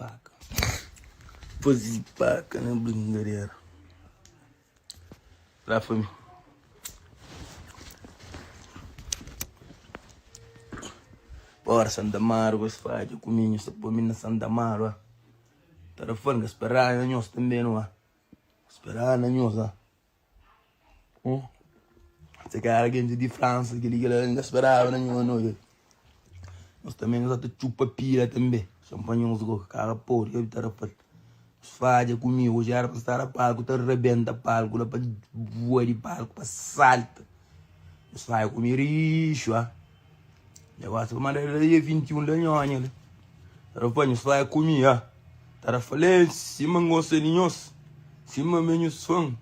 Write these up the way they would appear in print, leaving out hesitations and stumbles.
paca. Fazer paca na brincadeira. Lá foi. Ora, Santa Mara, você faz o cominho, você põe na Santa Mara. Tá falando que esperar na nós também, não é? Esperar na nós, Você quer alguém de França que liga lá, não esperava na nós. Nós também nos até chupa pira também. Champanhões com cara porra, eu estava falando. Faz comigo, hoje era para estar a palco, tá rebenta palco, lá para voar de palco, para salta. Nós faz comigo rixo, negócio para mandar ele 21 da nhonha, né? Tá falando, nós faz comigo, tá falando, cima gosta de nós, cima menos fã,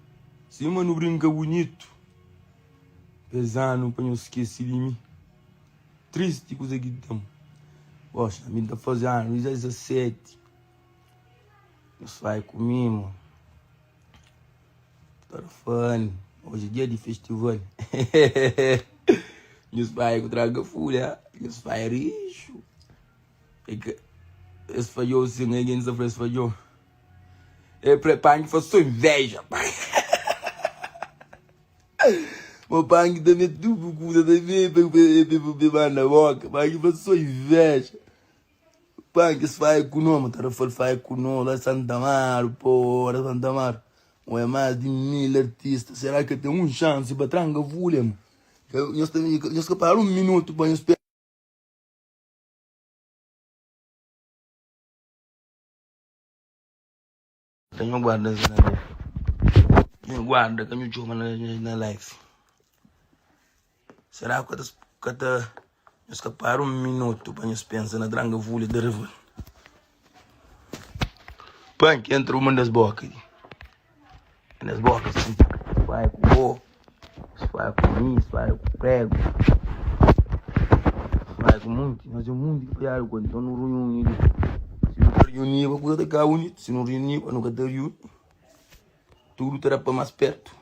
cima não brinca bonito. Pesando para não esquecer de mim. Triste coisa que estamos. Poxa, a mim tá fazendo, já é 17. Nós faz comigo, mano. Tá falando, hoje é dia de festival. Nós faz com traga folha, nós faz rixo. Esse falhou, se ninguém se oferece falhou. Eu preparo para sua inveja, pai. O pai também tudo cuida de ver para na boca, pai para sua inveja. Pai que se faz com o nome, tá faz com o nome da Santa Mara, pô, da Santa Mara. Não é mais de 1000 artistas, será que tem uma chance para tranca folha, mano? Nós parar um minuto para nós esperar. Tenho guarda na live. Tenho guarda que eu chamo na live. Será que nós parar um minuto para nós pensar na tranca folha de rival? Pai que entra uma das bocas. Nas bocas, assim. Vai com o vai com isso, vai com prego. Vai com muito, mas é muito que pior quando estão no reunião. Se não reunir, vai poder ficar unido. Se não reunir, vai nunca ter reunião. Tudo terá para mais perto.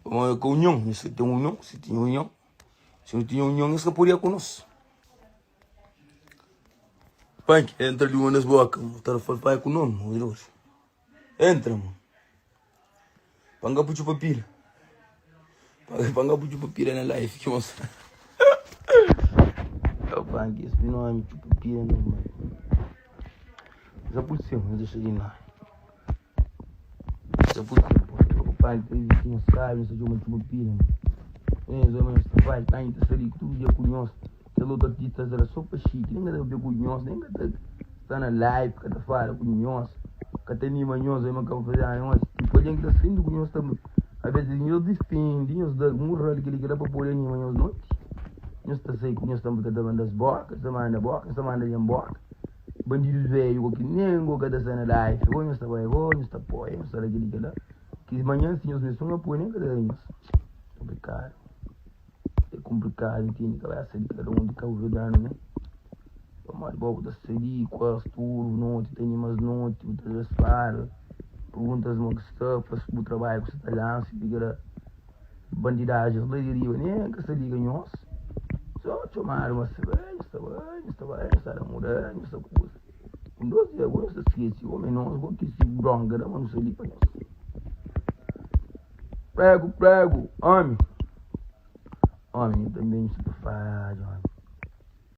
Com união, se tem união, se tem união. Se não tinha união, isso poderia conosco. Pai, entra de uma das bocas, tá falando com o nome, entra, mano. Panga puxo papira. Panga puxo papira na live que mostra. Eu panga esse não é puxo papira não, mano. Já puxei, não deixa de nada. Já puxei, pô. O pai tem vizinho sabe, não sei de uma puxo papira. Mas vai, tá indo ali tudo dia com nós. Aquele outro artista era só para chique, nem nada a ver com nós, nem nada está na live, que tá fora com nós. Que tem nima nós, aí acaba fazendo nós. Tipo, a gente tá saindo com nós também. Às vezes nós defendemos da murra que ele quer para pôr nima nós noite. Nós tá saindo com nós também que tá mandando as bocas, tá mandando boca, tá mandando em boca. Bandidos velhos que nem go que tá saindo na live. Nós tá vai, nós tá apoia, nós tá aquele que lá. Que manhã sim nós não apoia nem que nós. Complicado. É complicado, entende? Que vai ser de cada um de cada vedano, né? Mas bobo da série, quase tudo, noite, tem umas noites, muitas vezes para, perguntas-me o que está, faço o trabalho que você está lá, se liga bandidagem, não diria, nem que se liga nós. Só chamar uma cerveja, está bem, está namorando, essa coisa. Com 2 dias agora você esquece, homem, nós, vou que se bronca, mas não se liga para nós. Prego, homem. Homem, eu também se faz, homem.